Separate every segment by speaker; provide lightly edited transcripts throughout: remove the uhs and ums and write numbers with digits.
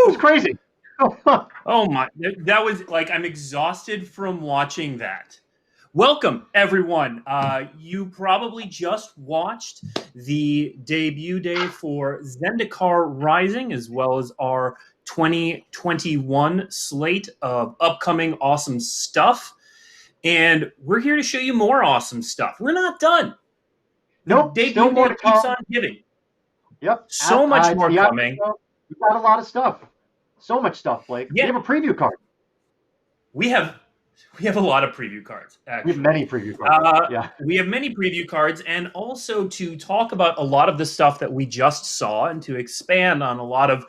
Speaker 1: was crazy.
Speaker 2: Oh my, that was like, I'm exhausted from watching that. Welcome, everyone. You probably just watched the debut day for Zendikar Rising, as well as our 2021 slate of upcoming awesome stuff. And we're here to show you more awesome stuff. We're not done. The
Speaker 1: Nope, still
Speaker 2: debut
Speaker 1: more
Speaker 2: day
Speaker 1: to
Speaker 2: keeps
Speaker 1: come.
Speaker 2: on giving.
Speaker 1: Yep.
Speaker 2: So much
Speaker 1: It's
Speaker 2: more
Speaker 1: the
Speaker 2: coming.
Speaker 1: We've got a lot of stuff. So much stuff, Blake. We
Speaker 2: Yeah,
Speaker 1: have a preview card.
Speaker 2: we have a lot of preview cards,
Speaker 1: We have
Speaker 2: actually.
Speaker 1: many preview cards. Yeah.
Speaker 2: We have many preview cards, and also to talk about a lot of the stuff that we just saw and to expand on a lot of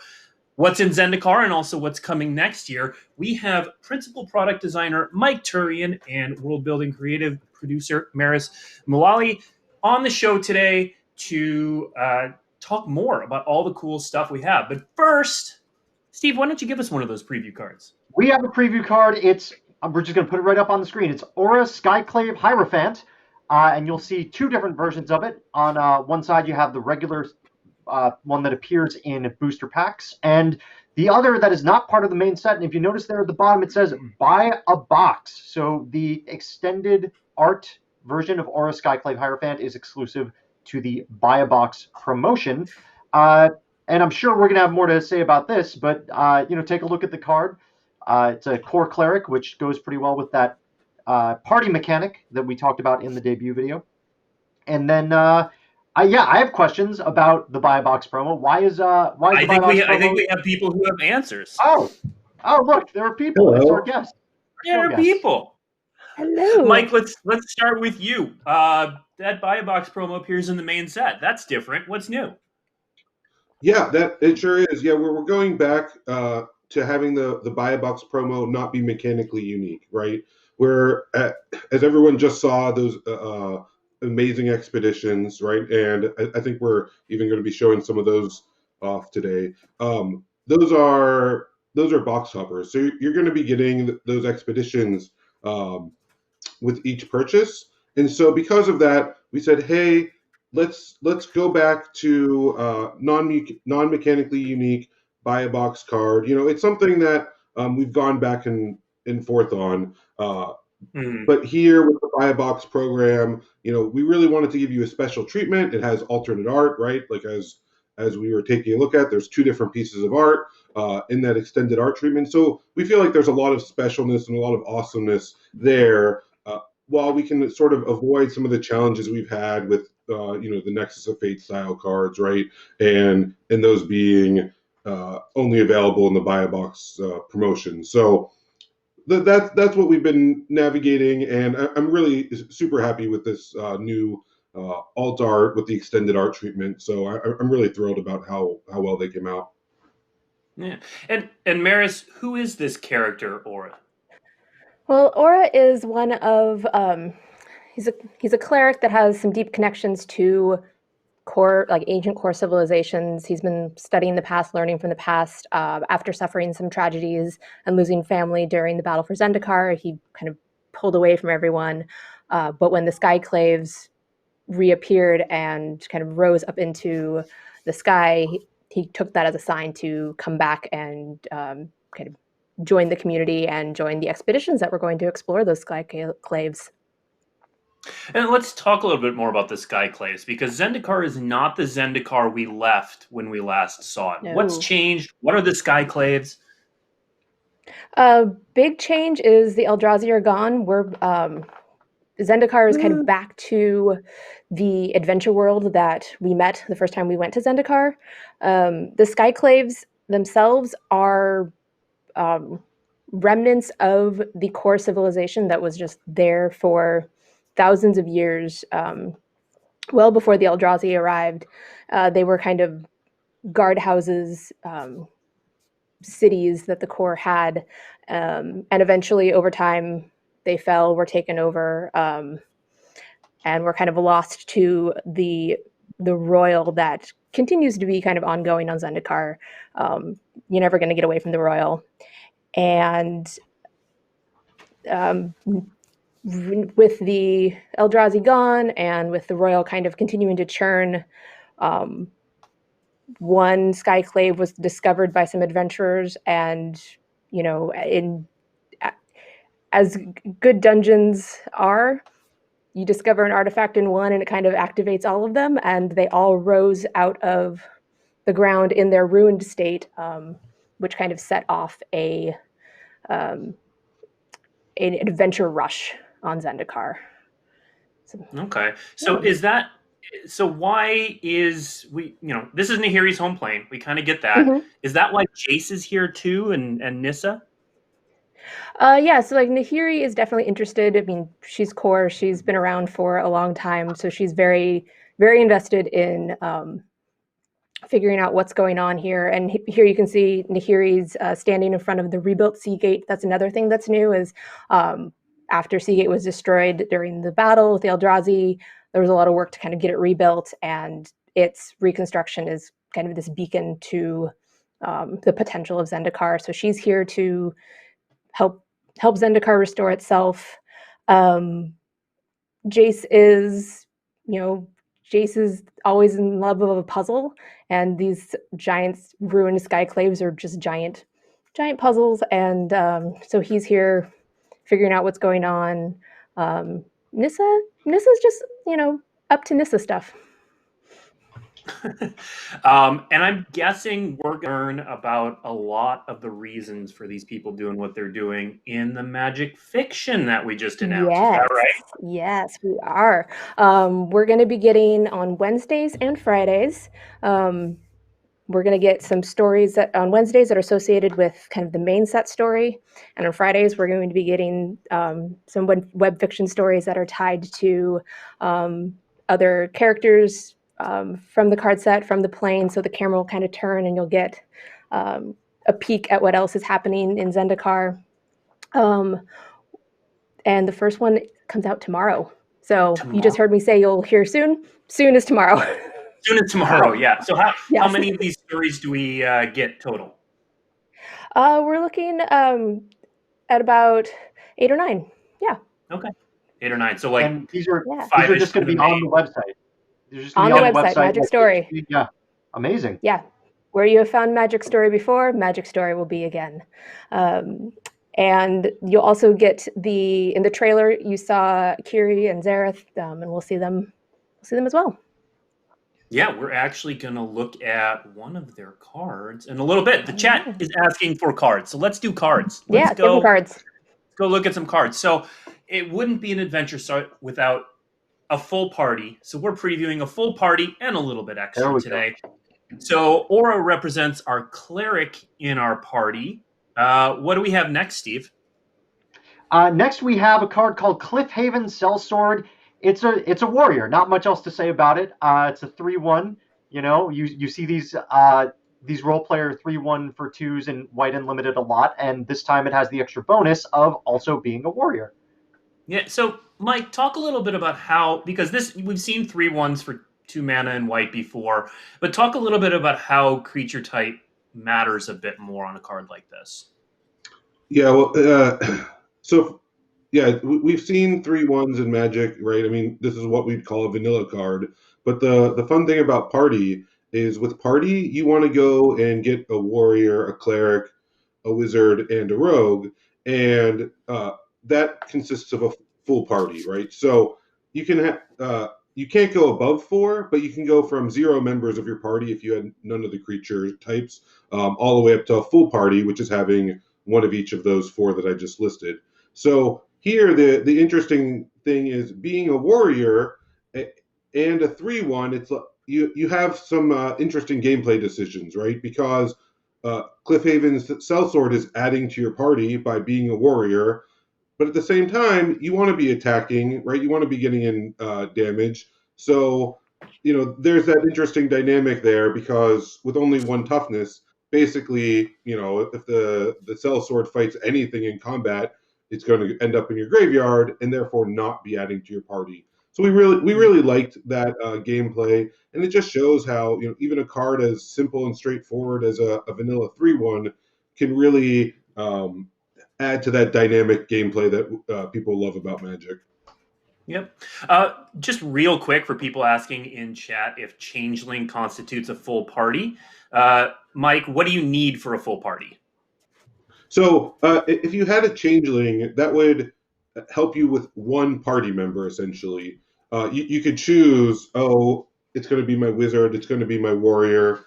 Speaker 2: what's in Zendikar and also what's coming next year, we have principal product designer Mike Turian and world building creative producer Meris Mullaley on the show today to talk more about all the cool stuff we have. But first, Steve, why don't you give us one of those preview cards?
Speaker 1: We have a preview card. We're just going to put it right up on the screen. It's Aura Skyclave Hierophant, and you'll see two different versions of it. On one side, you have the regular one that appears in booster packs, and the other that is not part of the main set. And if you notice there at the bottom, it says buy a box. So the extended art version of Aura Skyclave Hierophant is exclusive to the buy a box promotion. And I'm sure we're going to have more to say about this, but take a look at the card. It's a core cleric, which goes pretty well with that party mechanic that we talked about in the debut video. And then I have questions about the buy a box promo. Why is the buy a box promo?
Speaker 2: I think we have people who have answers.
Speaker 1: Oh, look, there are people. Hello. It's our guest.
Speaker 2: There are people.
Speaker 3: Hello,
Speaker 2: Mike. Let's start with you. That buy a box promo appears in the main set. That's different. What's new?
Speaker 4: Yeah, that it sure is. Yeah, we're going back to having the buy a box promo not be mechanically unique, right? Where as everyone just saw those amazing expeditions, right? And I think we're even going to be showing some of those off today. Those are box toppers, so you're going to be getting those expeditions with each purchase. And so because of that, we said, hey, let's go back to non-mechanically unique buy a box card. It's something that we've gone back and forth on. But here with the buy a box program, we really wanted to give you a special treatment. It has alternate art, right? Like as we were taking a look at, there's two different pieces of art in that extended art treatment. So we feel like there's a lot of specialness and a lot of awesomeness there, while we can sort of avoid some of the challenges we've had with the Nexus of Fate style cards, right? And those being only available in the buy a box promotion. So that's what we've been navigating, and I'm really super happy with this new alt art with the extended art treatment. So I'm really thrilled about how well they came out.
Speaker 2: Yeah, and Meris, who is this character Aura?
Speaker 3: Well, Aura is one of he's a cleric that has some deep connections to ancient core civilizations. He's been studying the past, learning from the past. After suffering some tragedies and losing family during the battle for Zendikar, he kind of pulled away from everyone. But when the Skyclaves reappeared and kind of rose up into the sky, he took that as a sign to come back and kind of join the community and join the expeditions that were going to explore those Skyclaves.
Speaker 2: And let's talk a little bit more about the Skyclaves, because Zendikar is not the Zendikar we left when we last saw it. No. What's changed? What are the Skyclaves?
Speaker 3: Big change is the Eldrazi are gone. Zendikar is kind of back to the adventure world that we met the first time we went to Zendikar. The Skyclaves themselves are remnants of the core civilization that was just there for thousands of years, well before the Eldrazi arrived. They were kind of guardhouses, cities that the core had, and eventually over time they fell, were taken over, and were kind of lost to the royal that continues to be kind of ongoing on Zendikar. You're never going to get away from the royal. And with the Eldrazi gone and with the royal kind of continuing to churn, one Skyclave was discovered by some adventurers, and as good dungeons are, you discover an artifact in one and it kind of activates all of them, and they all rose out of the ground in their ruined state, which kind of set off an adventure rush on Zendikar.
Speaker 2: Okay. So why is this is Nahiri's home plane. We kind of get that.
Speaker 3: Mm-hmm.
Speaker 2: Is that why Jace is here too, and Nissa?
Speaker 3: Yeah, so like Nahiri is definitely interested. I mean, she's core. She's been around for a long time, so she's very, very invested in figuring out what's going on here. And here you can see Nahiri's standing in front of the rebuilt Seagate. That's another thing that's new is after Seagate was destroyed during the battle with the Eldrazi, there was a lot of work to kind of get it rebuilt, and its reconstruction is kind of this beacon to the potential of Zendikar. So she's here to help Zendikar restore itself. Jace is always in love of a puzzle, and these giant ruined Skyclaves are just giant puzzles, and so he's here figuring out what's going on. Nissa's just up to Nissa stuff.
Speaker 2: And I'm guessing we're going to learn about a lot of the reasons for these people doing what they're doing in the Magic fiction that we just announced.
Speaker 3: Yes.
Speaker 2: Is that right?
Speaker 3: Yes, we are. We're going to be getting on Wednesdays and Fridays. We're going to get some stories on Wednesdays that are associated with kind of the main set story. And on Fridays, we're going to be getting some web fiction stories that are tied to other characters from the card set, from the plane. So the camera will kind of turn and you'll get a peek at what else is happening in Zendikar. And the first one comes out tomorrow. So you just heard me say you'll hear soon. Soon is tomorrow.
Speaker 2: Soon as tomorrow, yeah. So how many of these stories do we get total?
Speaker 3: We're looking at about 8 or 9. Yeah.
Speaker 2: Okay. 8 or 9. So like
Speaker 1: and these are
Speaker 2: five
Speaker 1: just going to be on the website.
Speaker 3: They're just on the website, Magic Story.
Speaker 1: Yeah. Amazing.
Speaker 3: Yeah. Where you have found Magic Story before, Magic Story will be again. And you'll also get in the trailer you saw Kiri and Zareth, and we'll see them as well.
Speaker 2: Yeah, we're actually going to look at one of their cards in a little bit. The chat is asking for cards, so let's do cards. Let's
Speaker 3: go cards.
Speaker 2: Let's go look at some cards. So it wouldn't be an adventure start without a full party. So we're previewing a full party and a little bit extra today. So Aura represents our cleric in our party. What do we have next, Steve?
Speaker 1: Next, we have a card called Cliffhaven Sellsword. It's a warrior. Not much else to say about it. It's a 3/1. You see these role player 3/1 for 2s in White Unlimited a lot, and this time it has the extra bonus of also being a warrior.
Speaker 2: Yeah. So Mike, talk a little bit about how, because we've seen 3/1s for 2 mana in White before, but talk a little bit about how creature type matters a bit more on a card like this.
Speaker 4: Yeah. Well. Yeah, we've seen 3/1s in Magic, right? I mean, this is what we'd call a vanilla card. But the fun thing about Party is with Party, you want to go and get a warrior, a cleric, a wizard, and a rogue. And that consists of a full party, right? So you can you can't go above 4, but you can go from 0 members of your party if you had none of the creature types, all the way up to a full party, which is having one of each of those 4 that I just listed. So here, the interesting thing is being a warrior and a 3/1. It's you have some interesting gameplay decisions, right? Because Cliffhaven's Sellsword is adding to your party by being a warrior, but at the same time, you want to be attacking, right? You want to be getting in damage. So there's that interesting dynamic there because with only 1 toughness, basically, if the Sellsword fights anything in combat, it's going to end up in your graveyard and therefore not be adding to your party. So we really liked that gameplay, and it just shows how even a card as simple and straightforward as a vanilla 3/1 can really add to that dynamic gameplay that people love about Magic.
Speaker 2: Yep. Just real quick for people asking in chat if Changeling constitutes a full party. Mike, what do you need for a full party?
Speaker 4: So if you had a changeling, that would help you with one party member, essentially. You could choose, oh, it's going to be my wizard, it's going to be my warrior,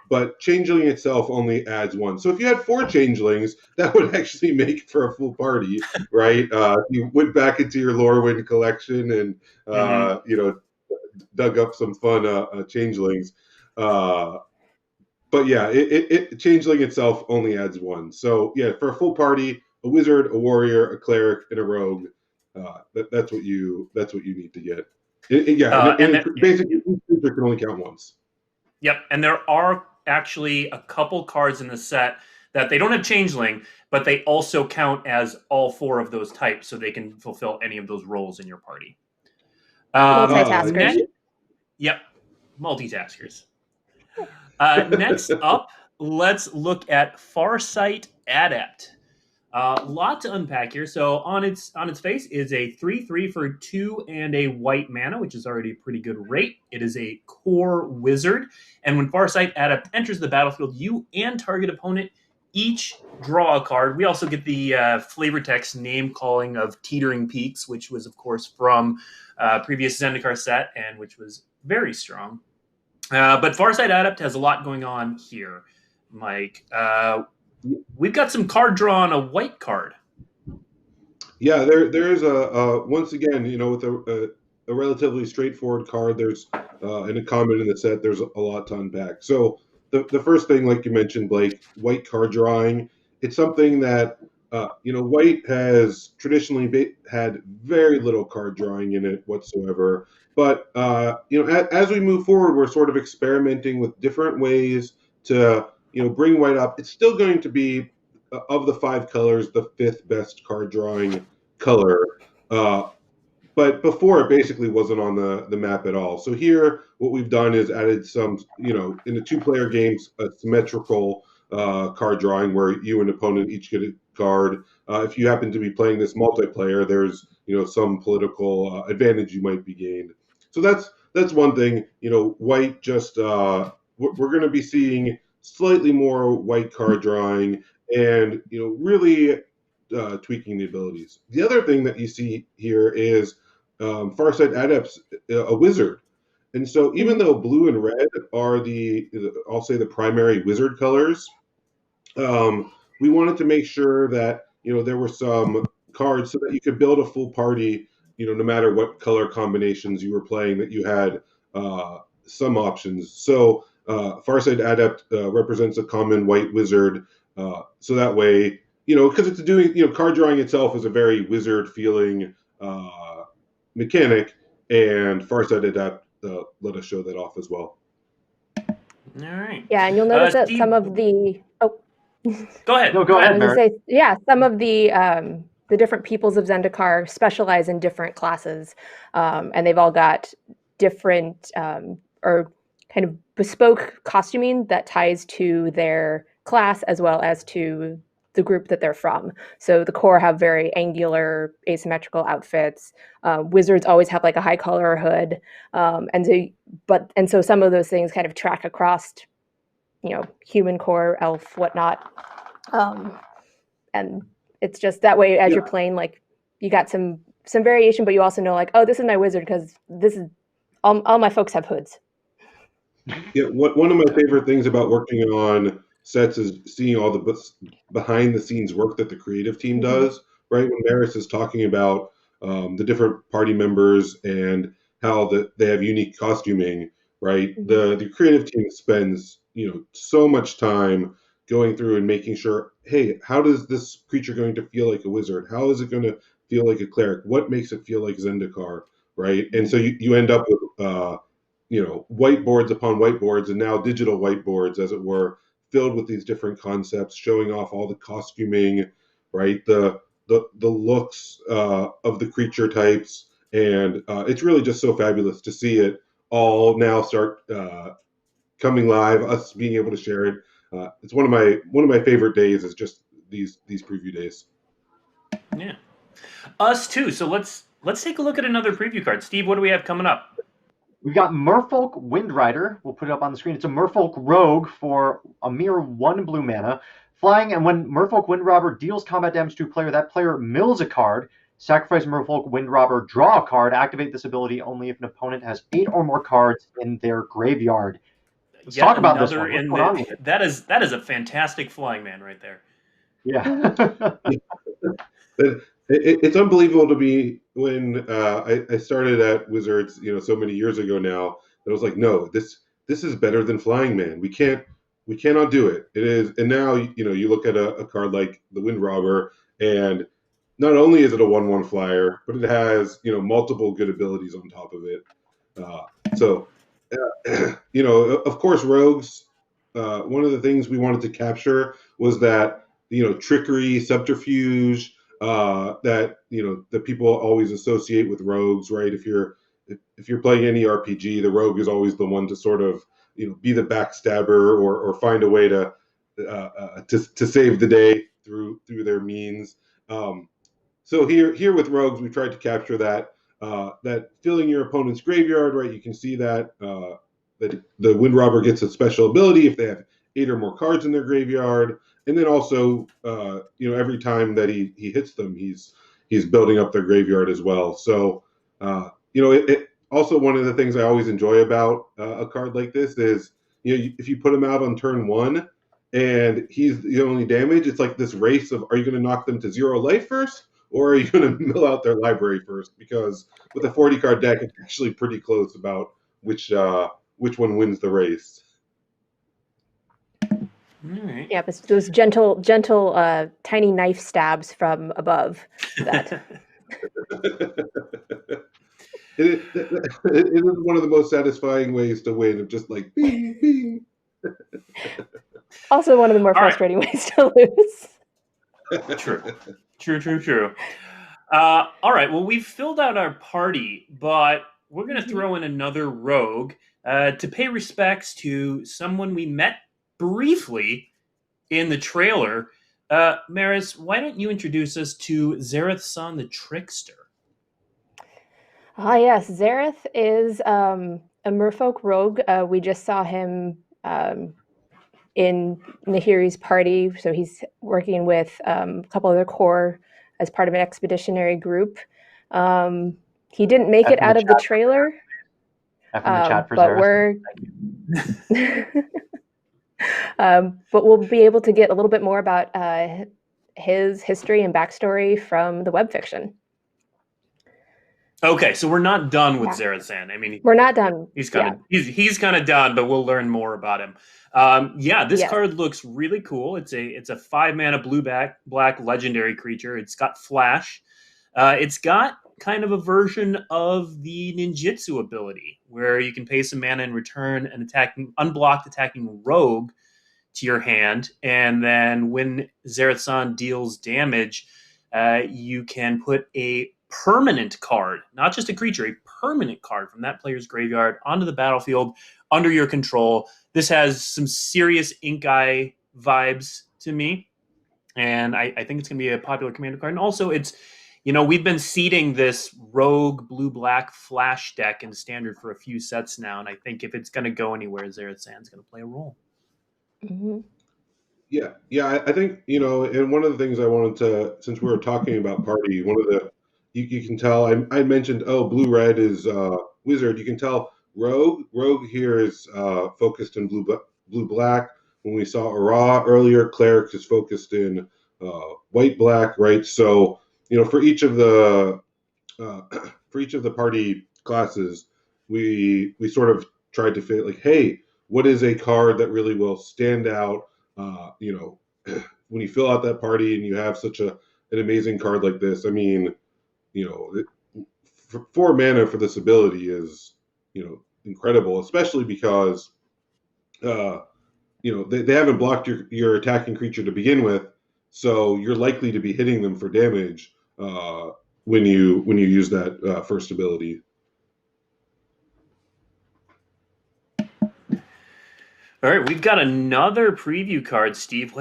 Speaker 4: but changeling itself only adds one. So if you had 4 changelings, that would actually make for a full party, right? You went back into your Lorwyn collection and, dug up some fun changelings. But yeah, changeling itself only adds 1. So yeah, for a full party, a wizard, a warrior, a cleric, and a rogue. That's what you need to get. Basically, each creature can only count once.
Speaker 2: Yep, and there are actually a couple cards in the set that they don't have changeling, but they also count as all 4 of those types, so they can fulfill any of those roles in your party.
Speaker 3: Multitaskers.
Speaker 2: Yep, multitaskers. Next up, let's look at Farsight Adept. Lot to unpack here. So on its face is a 3/3 for 2 and a white mana, which is already a pretty good rate. It is a core wizard, and when Farsight Adept enters the battlefield, you and target opponent each draw a card. We also get the flavor text name calling of Teetering Peaks, which was of course from previous Zendikar set, and which was very strong. But Farsight Adept has a lot going on here, Mike. We've got some card draw on a white card.
Speaker 4: Yeah, there's a once again, with a relatively straightforward card. There's and a comment in the set. There's a lot to unpack. So the first thing, like you mentioned, Blake, white card drawing. It's something that white has traditionally had very little card drawing in it whatsoever. But as we move forward, we're sort of experimenting with different ways to bring white up. It's still going to be of the 5 colors the 5th best card drawing color. But before it basically wasn't on the map at all. So here, what we've done is added some, in the 2-player games, a symmetrical card drawing where you and opponent each get a card. If you happen to be playing this multiplayer, there's some political advantage you might be gained. So that's one thing. White just we're going to be seeing slightly more white card drawing and really tweaking the abilities. The other thing that you see here is Farsight Adept's a wizard. And so even though blue and red are I'll say the primary wizard colors, we wanted to make sure that there were some cards so that you could build a full party, no matter what color combinations you were playing, that you had some options. So Farsight Adept represents a common white wizard, so that way, because it's doing, card drawing itself is a very wizard feeling mechanic, and Farsight Adept let us show that off as well.
Speaker 2: All right.
Speaker 3: Yeah, and you'll notice that
Speaker 2: Steve,
Speaker 3: some of the
Speaker 2: Go ahead.
Speaker 1: No, go ahead, Meris.
Speaker 3: some of the different peoples of Zendikar specialize in different classes, and they've all got different or kind of bespoke costuming that ties to their class as well as to the group that they're from. So the core have very angular, asymmetrical outfits. Wizards always have like a high collar hood, and so some of those things kind of track across, human core, elf, whatnot, and it's just that way as you're playing, like you got some variation, but you also know like, oh, this is my wizard because this is all my folks have hoods.
Speaker 4: Yeah, one of my favorite things about working on sets is seeing all the behind the scenes work that the creative team does, right? When Meris is talking about the different party members and how they have unique costuming, right? The creative team spends so much time going through and making sure, hey, how does this creature going to feel like a wizard? How is it going to feel like a cleric? What makes it feel like Zendikar, right? And so you end up with whiteboards upon whiteboards, and now digital whiteboards, as it were, filled with these different concepts, showing off all the costuming, right? The looks of the creature types, and it's really just so fabulous to see it all now start coming live. Us being able to share it, it's one of my favorite days. Is just these preview days.
Speaker 2: Yeah, us too. So let's let's take a look at another preview card. Steve, what do we have coming up?
Speaker 1: We've got Merfolk Windrider. We'll put it up on the screen. It's a Merfolk Rogue for a mere 1 blue mana. Flying, and when Merfolk Windrobber deals combat damage to a player, that player mills a card. Sacrifice Merfolk Windrobber, draw a card. Activate this ability only if an opponent has 8 or more cards in their graveyard. Let's talk about this one. What's going on with it?
Speaker 2: That is a fantastic flying man right there.
Speaker 1: Yeah.
Speaker 4: It's unbelievable to me when I started at Wizards, so many years ago now. That I was like, no, this is better than Flying Man. We cannot do it. It is, and now you look at a card like the Wind Robber, and not only is it a 1/1 flyer, but it has multiple good abilities on top of it. Of course, rogues. One of the things we wanted to capture was that trickery, subterfuge. That that people always associate with rogues, right? If you're playing any RPG, the rogue is always the one to sort of be the backstabber or find a way to save the day through their means. So here with rogues, we tried to capture that filling your opponent's graveyard, right? You can see that that the Wind Robber gets a special ability if they have 8 or more cards in their graveyard. And then also, every time that he hits them, he's building up their graveyard as well. So, it also, one of the things I always enjoy about a card like this is, if you put him out on turn 1 and he's the only damage, it's like this race of, are you going to knock them to 0 life first, or are you going to mill out their library first? Because with a 40 card deck, it's actually pretty close about which one wins the race.
Speaker 3: Right. Yeah, but those gentle, tiny knife stabs from above. That
Speaker 4: it is one of the most satisfying ways to win, of just like bing, bing.
Speaker 3: Also, one of the more frustrating ways to lose.
Speaker 2: True. All right. Well, we've filled out our party, but we're going to throw in another rogue to pay respects to someone we met briefly in the trailer. Meris, why don't you introduce us to Zareth-san the Trickster?
Speaker 3: Yes, Zareth is a Merfolk rogue. We just saw him in Nahiri's party, so he's working with a couple other core as part of an expeditionary group. He didn't make it out of the trailer.
Speaker 1: F in the chat for
Speaker 3: but
Speaker 1: Zareth.
Speaker 3: but we'll be able to get a little bit more about his history and backstory from the web fiction.
Speaker 2: Okay, so we're not done with Zareth-san. I mean,
Speaker 3: we're not done.
Speaker 2: He's kind of done, but we'll learn more about him. This card looks really cool. It's a 5 mana blue black legendary creature. It's got flash. It's got kind of a version of the ninjutsu ability where you can pay some mana and return an unblocked attacking rogue to your hand, and then when Zareth-san deals damage, you can put a permanent card, not just a creature, a permanent card from that player's graveyard onto the battlefield under your control. This has some serious Ink Eye vibes to me, and I think it's going to be a popular commander card. And also, it's we've been seeding this rogue blue-black flash deck in Standard for a few sets now, and I think if it's going to go anywhere, Zareth-san's going to play a role.
Speaker 3: Mm-hmm.
Speaker 4: Yeah. I think and one of the things I wanted to, since we were talking about party, one of the you can tell I mentioned blue-red is wizard. You can tell rogue here is focused in blue-black. When we saw Ara earlier, cleric is focused in white-black, right? So for each of the party classes, we sort of tried to fit like, hey, what is a card that really will stand out? When you fill out that party and you have such an amazing card like this, I mean, 4 mana for this ability is incredible, especially because they haven't blocked your attacking creature to begin with, so you're likely to be hitting them for damage when you use that first ability.
Speaker 2: All right, we've got another preview card, Steve.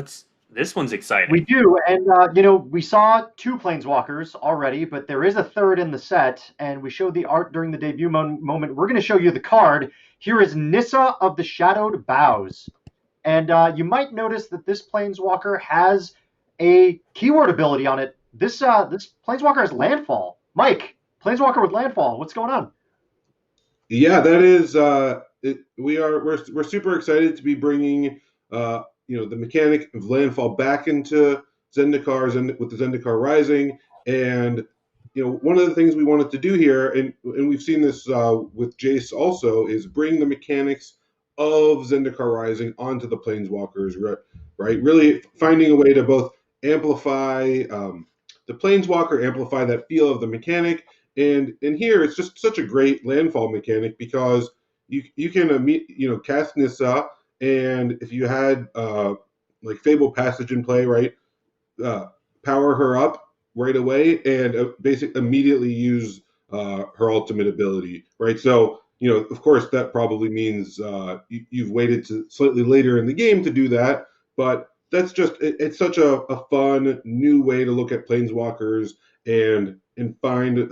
Speaker 2: This one's exciting.
Speaker 1: We do, and we saw 2 planeswalkers already, but there is a third in the set, and we showed the art during the debut moment. We're going to show you the card. Here is Nissa of the Shadowed Boughs, and you might notice that this planeswalker has a keyword ability on it. This planeswalker has landfall. Mike, planeswalker with landfall. What's going on?
Speaker 4: Yeah, that is. We're super excited to be bringing the mechanic of landfall back into Zendikar with the Zendikar Rising, and one of the things we wanted to do here, and we've seen this with Jace also, is bring the mechanics of Zendikar Rising onto the Planeswalkers, right? Really finding a way to both amplify the Planeswalker, amplify that feel of the mechanic, and here it's just such a great landfall mechanic because you can cast Nissa, and if you had like Fable Passage in play, right, power her up right away and basically immediately use her ultimate ability, right? So of course that probably means you've waited to slightly later in the game to do that, but that's just it's such a fun new way to look at Planeswalkers and find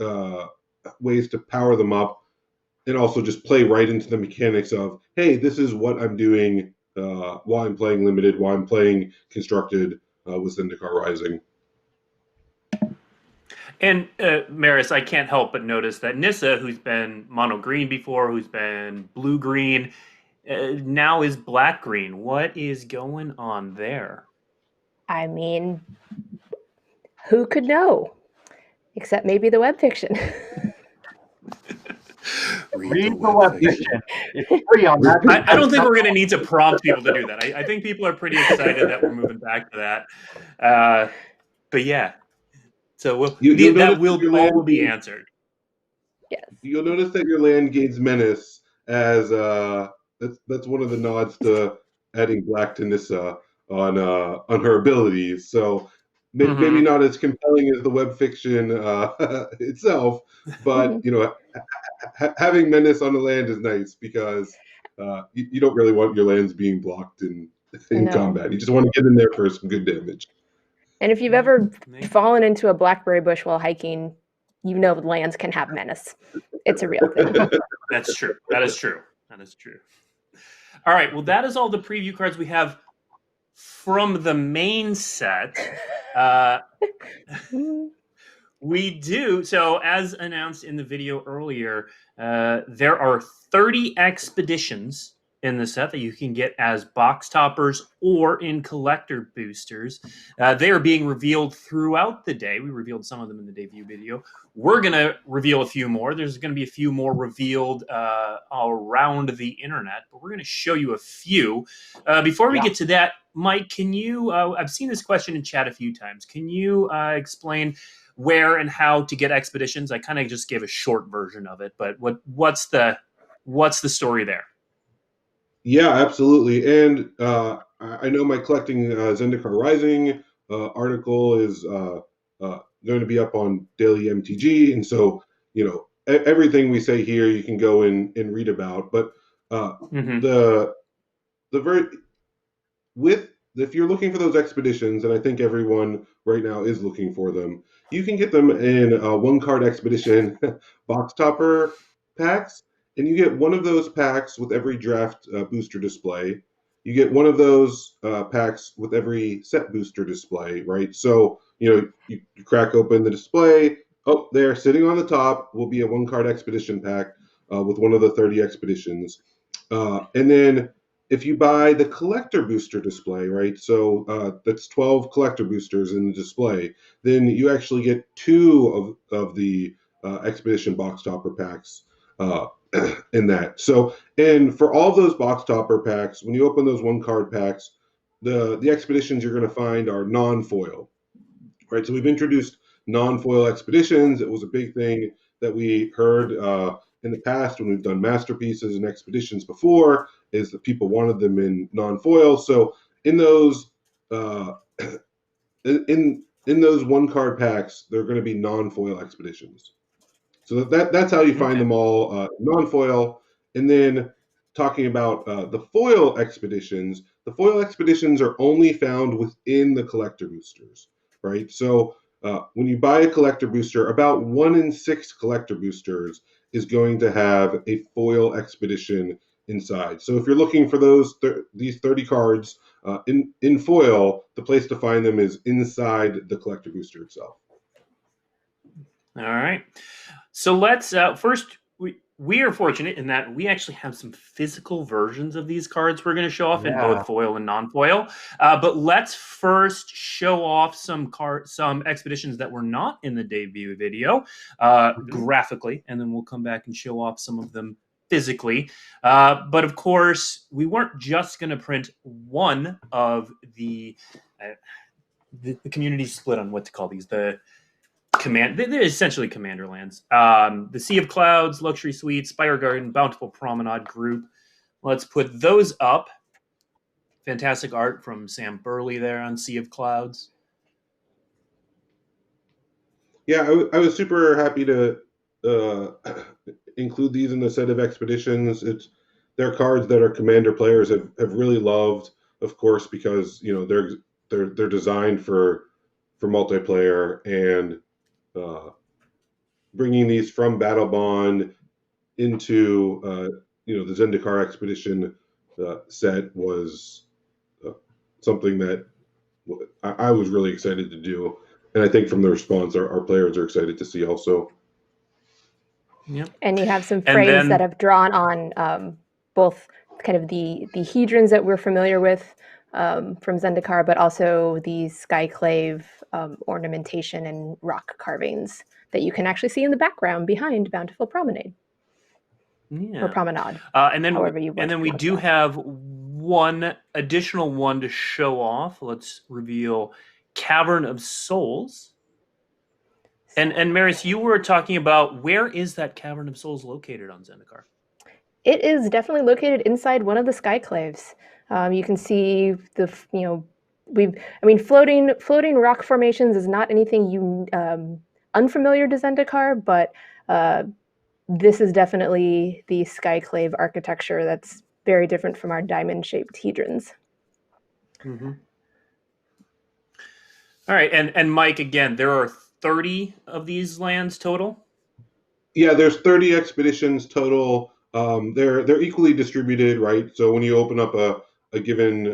Speaker 4: ways to power them up, and also just play right into the mechanics of, hey, this is what I'm doing while I'm playing Limited, while I'm playing Constructed with Zendikar Rising.
Speaker 2: And Meris, I can't help but notice that Nissa, who's been mono green before, who's been blue green, now is black green. What is going on there?
Speaker 3: I mean, who could know? Except maybe the web fiction.
Speaker 1: Read the web fiction. It's free on that.
Speaker 2: I don't think we're going to need to prompt people to do that. I think people are pretty excited that we're moving back to that. But yeah, so that will be answered.
Speaker 3: Yes.
Speaker 4: You'll notice that your land gains menace as that's one of the nods to adding black to Nissa on her abilities. So maybe not as compelling as the web fiction itself, but having menace on the land is nice because you don't really want your lands being blocked in combat. You just want to get in there for some good damage.
Speaker 3: And if you've ever fallen into a blackberry bush while hiking, lands can have menace. It's a real thing.
Speaker 2: That's true. That is true. All right. Well, that is all the preview cards we have from the main set. We do. So as announced in the video earlier, there are 30 expeditions in the set that you can get as box toppers or in collector boosters. They are being revealed throughout the day. We revealed some of them in the debut video. We're going to reveal a few more. There's going to be a few more revealed around the internet, but we're going to show you a few. Before we get to that, Mike, can you, I've seen this question in chat a few times. Can you explain where and how to get expeditions? I kind of just gave a short version of it, but what's the story there?
Speaker 4: Yeah, absolutely. And I know my collecting Zendikar Rising article is going to be up on Daily MTG, and so everything we say here you can go and read about. But if you're looking for those expeditions, and I think everyone right now is looking for them, you can get them in one-card expedition box topper packs, and you get one of those packs with every draft booster display. You get one of those packs with every set booster display, right? So you crack open the display. Oh, there, sitting on the top will be a one-card expedition pack with one of the 30 expeditions, and then if you buy the collector booster display, right, so that's 12 collector boosters in the display, then you actually get 2 of the expedition box topper packs in that. So, and for all those box topper packs, when you open those one-card packs, the expeditions you're going to find are non-foil, right? So we've introduced non-foil expeditions. It was a big thing that we heard in the past when we've done masterpieces and expeditions before, is that people wanted them in non-foil. So in those in those one-card packs, they're going to be non-foil expeditions. So that's how you find them all non-foil. And then talking about the foil expeditions, the foil expeditions are only found within the collector boosters, right? So when you buy a collector booster, about 1 in 6 collector boosters is going to have a foil expedition inside. So if you're looking for these 30 cards in foil, the place to find them is inside the collector booster itself.
Speaker 2: All right. So let's first, we are fortunate in that we actually have some physical versions of these cards we're going to show off in both foil and non-foil. But let's first show off some expeditions that were not in the debut video graphically, and then we'll come back and show off some of them physically. But of course, we weren't just going to print one of the community split on what to call these. They're essentially commander lands. The Sea of Clouds, Luxury Suite, Spire Garden, Bountiful Promenade group. Let's put those up. Fantastic art from Sam Burley there on Sea of Clouds.
Speaker 4: Yeah, I was super happy to include these in the set of expeditions. They're cards that our commander players have really loved, of course, because they're designed for multiplayer, and bringing these from Battle Bond into the Zendikar expedition set was something that I was really excited to do, and I think from the response, our players are excited to see also.
Speaker 2: Yep.
Speaker 3: And you have some frames that have drawn on both kind of the hedrons that we're familiar with from Zendikar, but also the skyclave ornamentation and rock carvings that you can actually see in the background behind Bountiful Promenade.
Speaker 2: Yeah.
Speaker 3: Or Promenade.
Speaker 2: And then we do
Speaker 3: that.
Speaker 2: have one additional one to show off. Let's reveal Cavern of Souls. And Meris, you were talking about, where is that Cavern of Souls located on Zendikar?
Speaker 3: It is definitely located inside one of the skyclaves. You can see floating rock formations is not anything unfamiliar to Zendikar, but this is definitely the skyclave architecture that's very different from our diamond-shaped hedrons.
Speaker 2: Mm-hmm. All right, and Mike, again, there are 30 of these lands total?
Speaker 4: Yeah, there's 30 expeditions total. They're equally distributed, right? So when you open up a given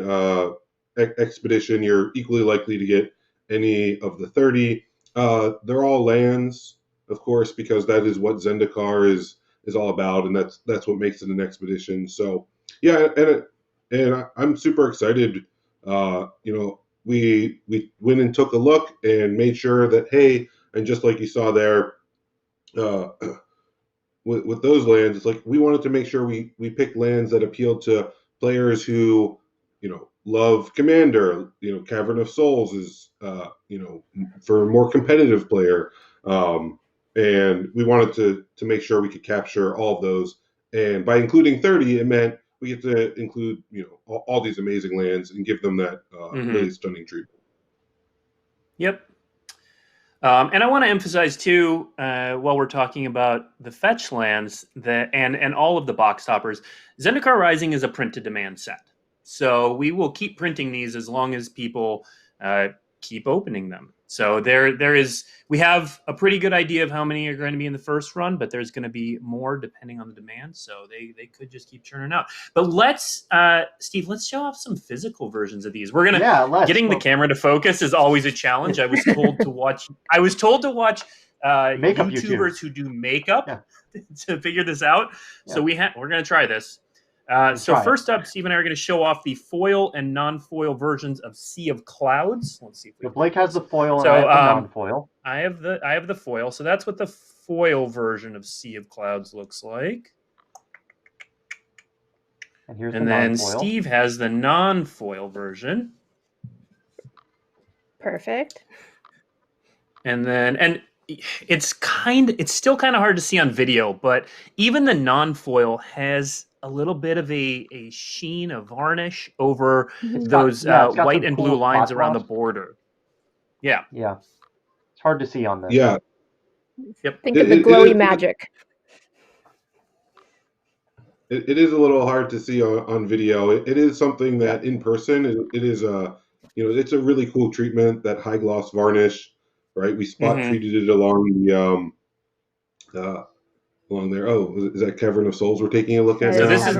Speaker 4: expedition, you're equally likely to get any of the 30. They're all lands, of course, because that is what Zendikar is all about, and that's what makes it an expedition. So yeah, and I'm super excited. We went and took a look and made sure that, hey, and just like you saw there, with those lands, it's like we wanted to make sure we picked lands that appealed to players who love Commander. Cavern of Souls is for a more competitive player, and we wanted to make sure we could capture all of those. And by including 30, it meant we get to include all these amazing lands and give them that really stunning treatment.
Speaker 2: Yep. And I want to emphasize too, while we're talking about the fetch lands and all of the box toppers, Zendikar Rising is a print-to-demand set. So we will keep printing these as long as people keep opening them. So we have a pretty good idea of how many are going to be in the first run, but there's going to be more depending on the demand. So they could just keep churning out. But Steve, let's show off some physical versions of these. We're gonna getting the camera to focus is always a challenge. I was told to watch YouTubers who do makeup to figure this out. Yeah. So we're gonna try this. First up, Steve and I are going to show off the foil and non-foil versions of Sea of Clouds. Let's see if
Speaker 1: Blake has the foil and I have the non-foil.
Speaker 2: I have the foil, so that's what the foil version of Sea of Clouds looks like.
Speaker 1: And then
Speaker 2: Steve has the non-foil version.
Speaker 3: Perfect.
Speaker 2: And it's still kind of hard to see on video, but even the non-foil has a little bit of a sheen, a varnish over those white and blue lines around the border. Yeah.
Speaker 1: Yeah. It's hard to see on this.
Speaker 4: Yeah.
Speaker 2: Yep.
Speaker 3: Think of the glowy magic.
Speaker 4: it is a little hard to see on video. It is something that in person, it is a, it's a really cool treatment, that high gloss varnish, right? We spot treated it along there. Oh, is that Cavern of Souls we're taking a look at
Speaker 3: So
Speaker 4: now?
Speaker 3: this is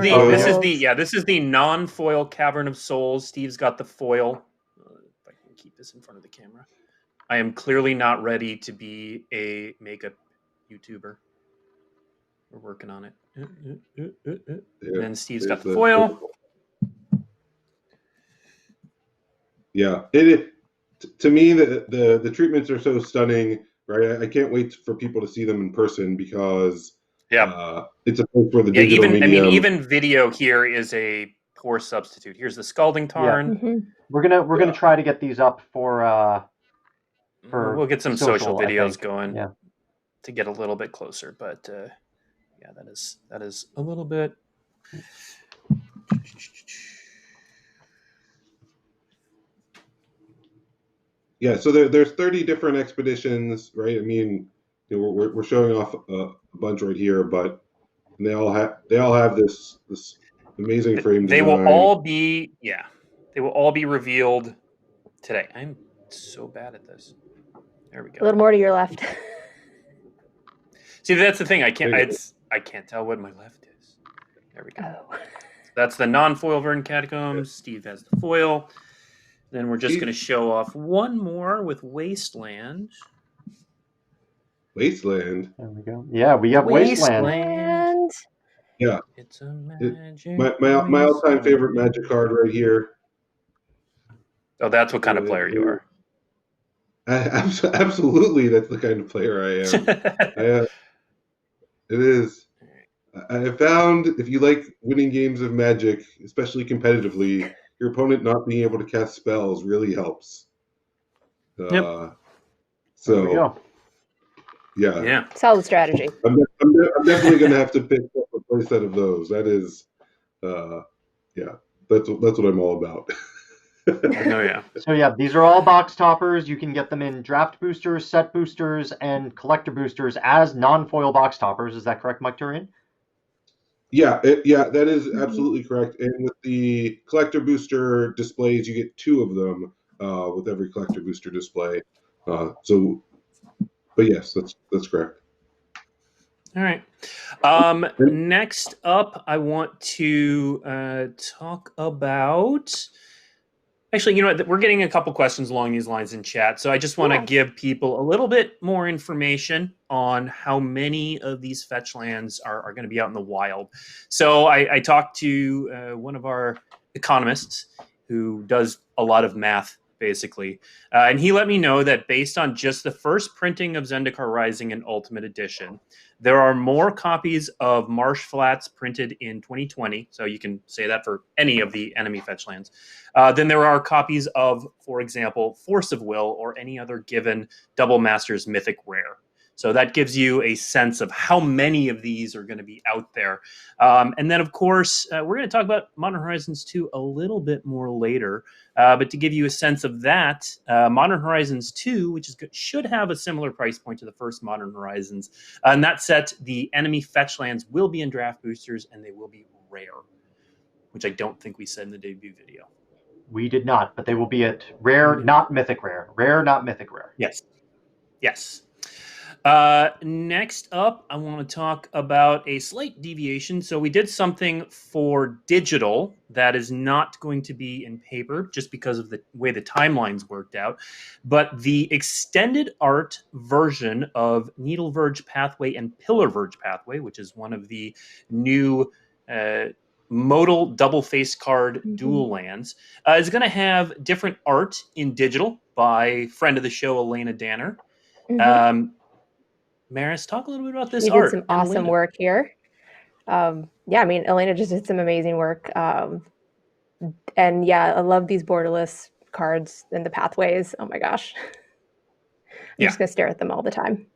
Speaker 2: this is the non-foil Cavern of Souls. Steve's got the foil. If I can keep this in front of the camera. I am clearly not ready to be a makeup YouTuber. We're working on it. And then Steve's got the foil.
Speaker 4: Yeah, to me, the treatments are so stunning, right? I can't wait for people to see them in person, because it's a place where the digital medium.
Speaker 2: Even video here is a poor substitute. Here's the Scalding Tarn.
Speaker 3: Yeah.
Speaker 1: We're gonna try to get these up for
Speaker 2: we'll get some social videos going
Speaker 1: yeah,
Speaker 2: to get a little bit closer, but yeah, that is a little bit.
Speaker 4: Yeah, so there's 30 different expeditions, right? I mean, we're showing off a bunch right here, but they all have this amazing frame design.
Speaker 2: They will all be revealed today. I'm so bad at this. There we go.
Speaker 3: A little more to your left.
Speaker 2: See, that's the thing. I can't tell what my left is. There we go. Oh. That's the non-foil Verdant Catacombs. Steve has the foil. Then we're just going to show off one more with Wasteland.
Speaker 4: Wasteland.
Speaker 1: There we go. Yeah, we have Wasteland.
Speaker 4: Yeah.
Speaker 2: It's a magic.
Speaker 4: My all-time favorite Magic card right here.
Speaker 2: Oh, that's what kind of player you are.
Speaker 4: Absolutely, that's the kind of player I am. It is. I have found if you like winning games of Magic, especially competitively, your opponent not being able to cast spells really helps.
Speaker 2: Yep.
Speaker 4: So, yeah.
Speaker 3: Solid strategy.
Speaker 4: I'm definitely going to have to pick up a playset of those. That is, that's what I'm all about.
Speaker 2: Oh yeah.
Speaker 1: So yeah, these are all box toppers. You can get them in draft boosters, set boosters, and collector boosters as non-foil box toppers. Is that correct, Mike Turian?
Speaker 4: Yeah, that is absolutely correct. And with the collector booster displays, you get 2 of them with every collector booster display. But yes, that's correct.
Speaker 2: All right. Next up, I want to talk about. Actually, you know what? We're getting a couple questions along these lines in chat, so I just want to give people a little bit more information on how many of these fetch lands are going to be out in the wild. So I talked to one of our economists who does a lot of math, basically, and he let me know that based on just the first printing of Zendikar Rising in Ultimate Edition, there are more copies of Marsh Flats printed in 2020, so you can say that for any of the enemy fetch lands, than there are copies of, for example, Force of Will or any other given Double Masters Mythic Rare. So that gives you a sense of how many of these are going to be out there. And then, of course, we're going to talk about Modern Horizons 2 a little bit more later. But to give you a sense of that, Modern Horizons 2, which should have a similar price point to the first Modern Horizons, and that set, the enemy fetch lands will be in draft boosters and they will be rare, which I don't think we said in the debut video.
Speaker 1: We did not, but they will be at rare, not mythic rare. Rare, not mythic rare.
Speaker 2: Yes. Yes. Next up, I want to talk about a slight deviation. So we did something for digital that is not going to be in paper just because of the way the timelines worked out. But the extended art version of Needle Verge Pathway and Pillar Verge Pathway, which is one of the new modal double face card dual lands, is going to have different art in digital by friend of the show, Elena Danner. Meris, talk a little bit about this art.
Speaker 3: She did some awesome work here. I mean, Elena just did some amazing work. And yeah, I love these borderless cards and the pathways. Oh my gosh. I'm just going to stare at them all the time.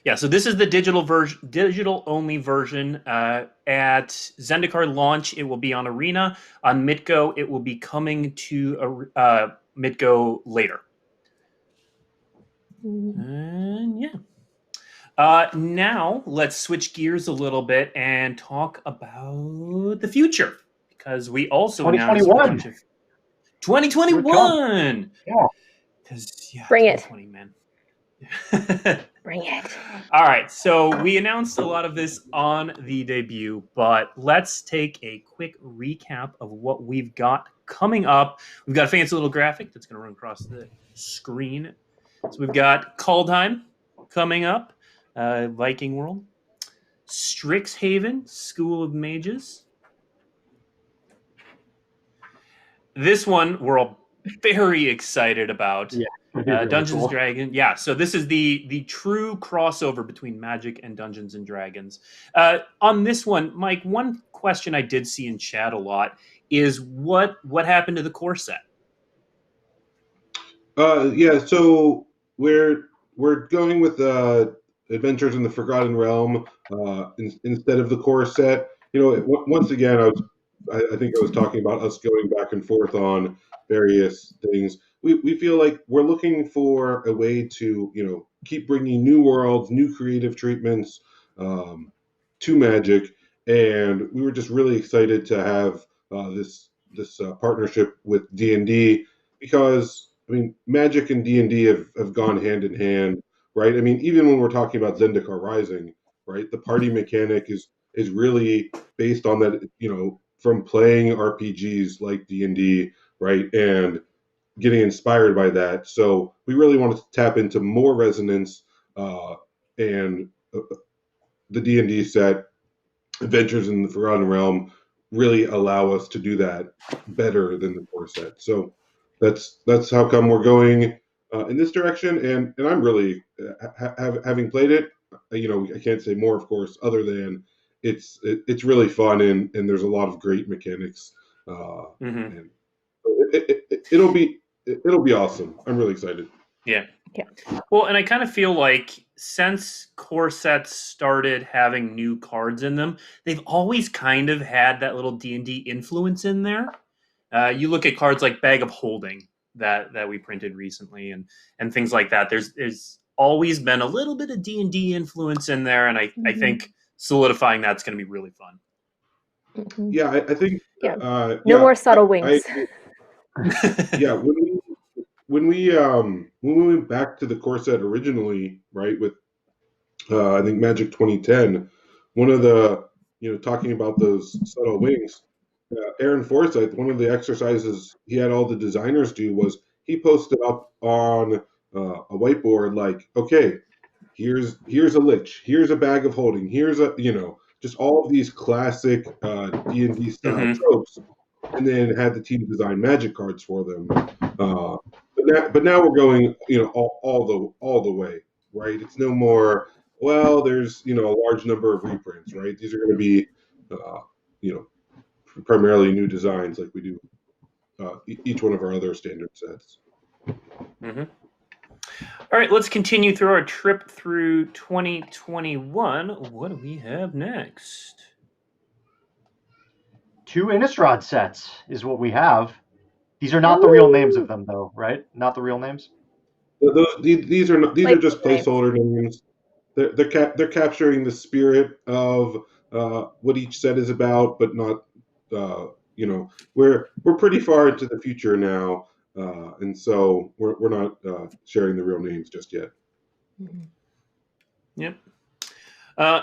Speaker 2: Yeah, so this is the digital only version. At Zendikar launch, it will be on Arena. On MitGo, it will be coming to MitGo later. And Now let's switch gears a little bit and talk about the future, because we also announced a
Speaker 1: 2021.
Speaker 2: bunch of 2021.
Speaker 1: Yeah.
Speaker 2: Because
Speaker 3: Bring it.
Speaker 2: 2020, man.
Speaker 3: Bring it.
Speaker 2: All right, so we announced a lot of this on the debut, but let's take a quick recap of what we've got coming up. We've got a fancy little graphic that's going to run across the screen. So we've got Kaldheim coming up, Viking World, Strixhaven, School of Mages. This one we're all very excited about.
Speaker 1: Yeah. Really
Speaker 2: Dungeons
Speaker 1: cool.
Speaker 2: Dragons. Yeah, so this is the true crossover between Magic and Dungeons and Dragons. On this one, Mike, one question I did see in chat a lot is what happened to the core set?
Speaker 4: Yeah, so we're going with Adventures in the Forgotten Realm instead of the core set. Once again, I think I was talking about us going back and forth on various things. We feel like we're looking for a way to keep bringing new worlds, new creative treatments to Magic, and we were just really excited to have this partnership with D&D because Magic and D&D have gone hand in hand, right? Even when we're talking about Zendikar Rising, right, the party mechanic is really based on that, from playing RPGs like D&D, right, and getting inspired by that. So we really wanted to tap into more resonance, and the D&D set, Adventures in the Forgotten Realm, really allow us to do that better than the core set. So that's how come we're going in this direction, and I'm really having played it. I can't say more, of course, other than it's really fun and there's a lot of great mechanics. And it'll be awesome. I'm really excited.
Speaker 2: Yeah. Well, and I kind of feel like since core sets started having new cards in them, they've always kind of had that little D&D influence in there. You look at cards like Bag of Holding that we printed recently and things like that. There's always been a little bit of D&D influence in there, and I think solidifying that's going to be really fun.
Speaker 3: Mm-hmm.
Speaker 4: Yeah, I think.
Speaker 3: No more subtle wings.
Speaker 4: Yeah, when we went back to the core set originally, right, with I think Magic 2010, one of the talking about those subtle wings, Aaron Forsyth, one of the exercises he had all the designers do was he posted up on a whiteboard like, okay, here's a lich, here's a Bag of Holding, here's a just all of these classic D&D style tropes, and then had the team design Magic cards for them. But now we're going all the way, right? It's no more. Well, there's a large number of reprints, right? These are going to be primarily new designs like we do each one of our other standard sets.
Speaker 2: Mm-hmm. All right, let's continue through our trip through 2021. What do we have next?
Speaker 1: 2 Innistrad sets is what we have. These are not the real names of them, though, right? Not the real names.
Speaker 4: These are just placeholder names. They're capturing the spirit of what each set is about, but not. We're pretty far into the future now, and so we're not sharing the real names just yet.
Speaker 2: Yep.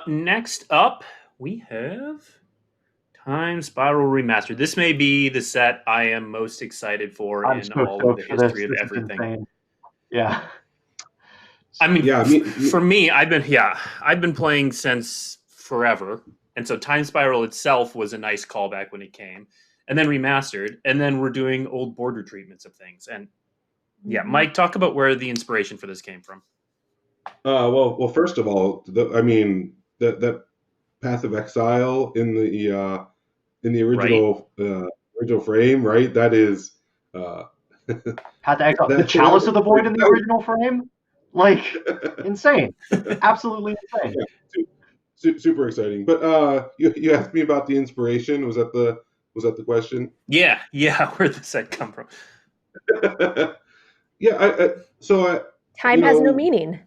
Speaker 2: Next up, we have Time Spiral Remastered. This may be the set I am most excited for in all of the history of everything.
Speaker 1: Yeah.
Speaker 2: For me, I've been playing since forever, and so Time Spiral itself was a nice callback when it came, and then remastered, and then we're doing old border treatments of things. And Mike, talk about where the inspiration for this came from.
Speaker 4: Well, first of all, that Path of Exile in the original original frame, right? That is
Speaker 1: Path of Exile, the Chalice of the Void in the original frame, like insane, absolutely insane.
Speaker 4: Yeah, super exciting. But you asked me about the inspiration. Was that the question?
Speaker 2: Yeah. Where'd the set come from?
Speaker 4: Yeah.
Speaker 3: Time has no meaning.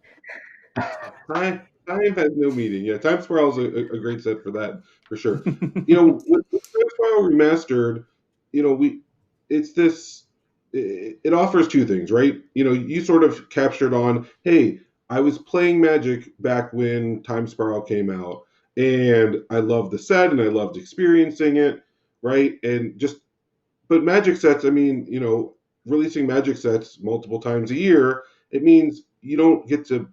Speaker 4: Time has no meaning. Yeah, Time Spiral is a great set for that, for sure. With Time Spiral Remastered, it's this, it offers two things, right? You sort of captured on, hey, I was playing Magic back when Time Spiral came out, and I loved the set and I loved experiencing it, right? But Magic sets, I mean, releasing Magic sets multiple times a year, it means you don't get to,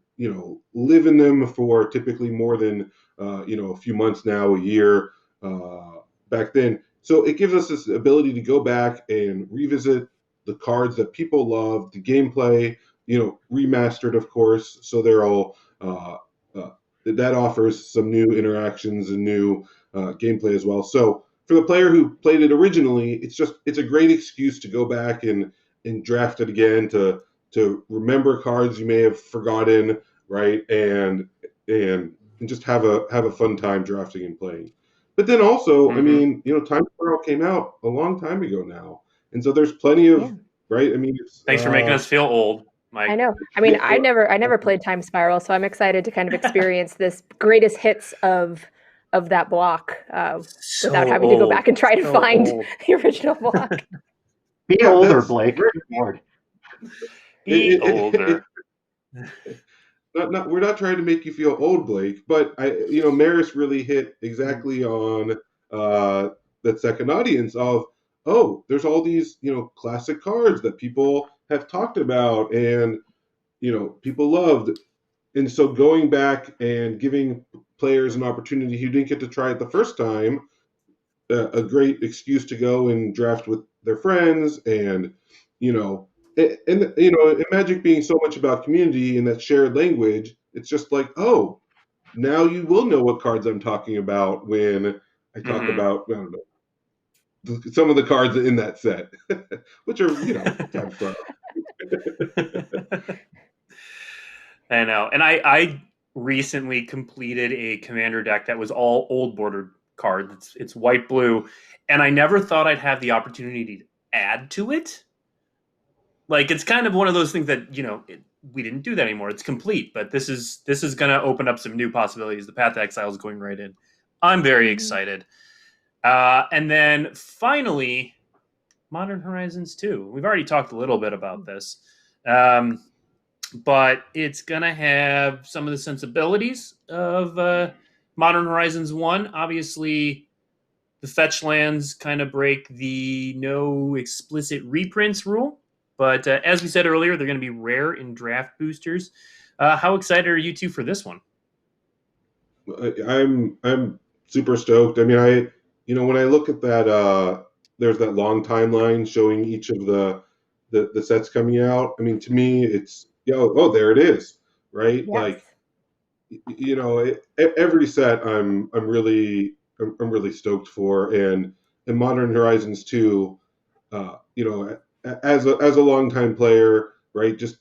Speaker 4: live in them for typically more than, a few months now, a year, back then. So it gives us this ability to go back and revisit the cards that people love, the gameplay, remastered, of course. So they're all, that offers some new interactions and new gameplay as well. So for the player who played it originally, it's a great excuse to go back and draft it again, to remember cards you may have forgotten, right? And just have a fun time drafting and playing. But then also, I mean, Time Spiral came out a long time ago now, and so there's plenty of right. I mean,
Speaker 2: Thanks for making us feel old, Mike.
Speaker 3: I know. I mean, I never played Time Spiral, so I'm excited to kind of experience this greatest hits of that block without having to go back and try to find the original block.
Speaker 1: Be older, Blake. Lord.
Speaker 2: Be older.
Speaker 4: We're not trying to make you feel old, Blake, but Meris really hit exactly on that second audience of, oh, there's all these classic cards that people have talked about and people loved, and so going back and giving players an opportunity who didn't get to try it the first time, a great excuse to go and draft with their friends, and Magic being so much about community and that shared language, it's just like, oh, now you will know what cards I'm talking about when I talk about, I don't know, some of the cards in that set, which are Time Spiral.
Speaker 2: I know, and I recently completed a commander deck that was all old bordered cards. It's white blue, and I never thought I'd have the opportunity to add to it. Like, it's kind of one of those things that we didn't do that anymore. It's complete, but this is going to open up some new possibilities. The Path to Exile is going right in. I'm very excited. And then finally, Modern Horizons 2. We've already talked a little bit about this. But it's going to have some of the sensibilities of Modern Horizons 1. Obviously, the fetch lands kind of break the no explicit reprints rule. But as we said earlier, they're going to be rare in draft boosters. How excited are you two for this one?
Speaker 4: I'm super stoked. I mean, when I look at that, there's that long timeline showing each of the sets coming out. I mean, to me, it's there it is, right?
Speaker 3: Yes.
Speaker 4: Like, every set I'm really stoked for, and Modern Horizons 2, as a longtime player, right? Just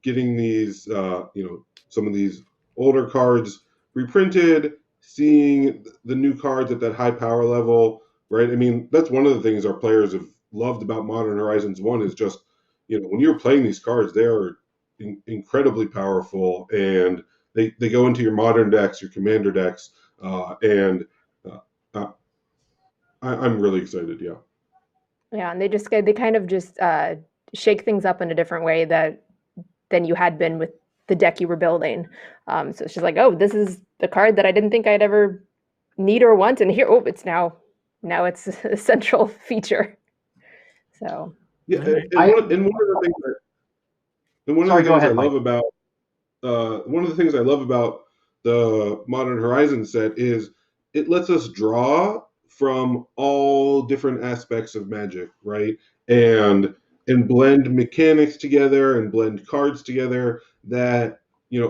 Speaker 4: getting these, some of these older cards reprinted, seeing the new cards at that high power level, right? I mean, that's one of the things our players have loved about Modern Horizons 1 is just, when you're playing these cards, they are incredibly powerful, and they go into your modern decks, your commander decks, and I'm really excited.
Speaker 3: Yeah, and they kind of just shake things up in a different way than you had been with the deck you were building. So it's just like, oh, this is the card that I didn't think I'd ever need or want, and here, it's now it's a central feature. So
Speaker 4: yeah, one of the things I love about the Modern Horizons set is it lets us draw from all different aspects of Magic, right? And blend mechanics together and blend cards together that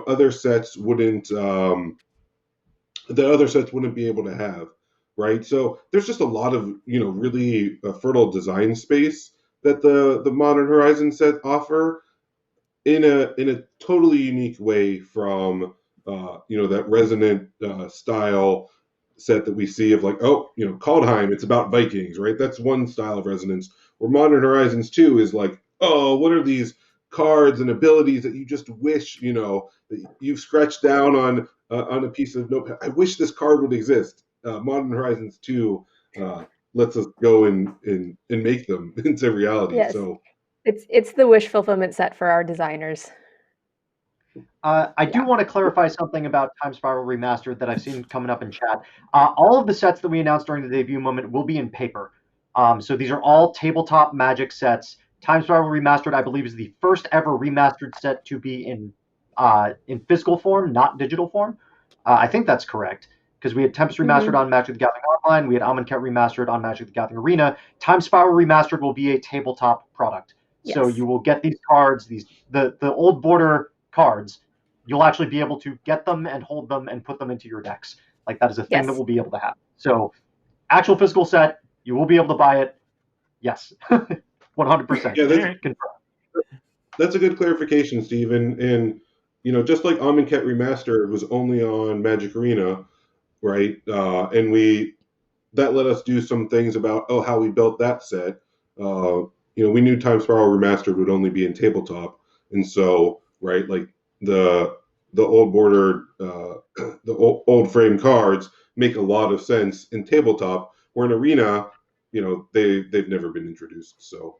Speaker 4: other sets wouldn't be able to have, right? So there's just a lot of really fertile design space that the Modern Horizons set offer in a totally unique way from that resonant style set that we see of like, Kaldheim, it's about Vikings, right? That's one style of resonance. Where Modern Horizons 2 is like, oh, what are these cards and abilities that you just wish, that you've scratched down on on a piece of notepad. I wish this card would exist. Modern Horizons 2 lets us go and make them into reality.
Speaker 3: Yes.
Speaker 4: So
Speaker 3: It's the wish fulfillment set for our designers.
Speaker 1: I do want to clarify something about Time Spiral Remastered that I've seen coming up in chat. All of the sets that we announced during the debut moment will be in paper. So these are all tabletop Magic sets. Time Spiral Remastered, I believe, is the first ever remastered set to be in physical form, not digital form. I think that's correct, because we had Tempest Remastered on Magic the Gathering Online, we had Amonkhet Remastered on Magic the Gathering Arena. Time Spiral Remastered will be a tabletop product.
Speaker 3: Yes.
Speaker 1: So you will get these cards, the old border cards. You'll actually be able to get them and hold them and put them into your decks. Like, that is a thing that we'll be able to have. So, actual physical set, you will be able to buy it. Yes, 100%.
Speaker 4: Yeah, that's a good clarification, Steve. And just like Amonkhet Remastered was only on Magic Arena, right? And that let us do some things about how we built that set. We knew Time Spiral Remastered would only be in tabletop, and so right, like the old border, the old frame cards make a lot of sense in tabletop. Where in Arena, they've never been introduced. So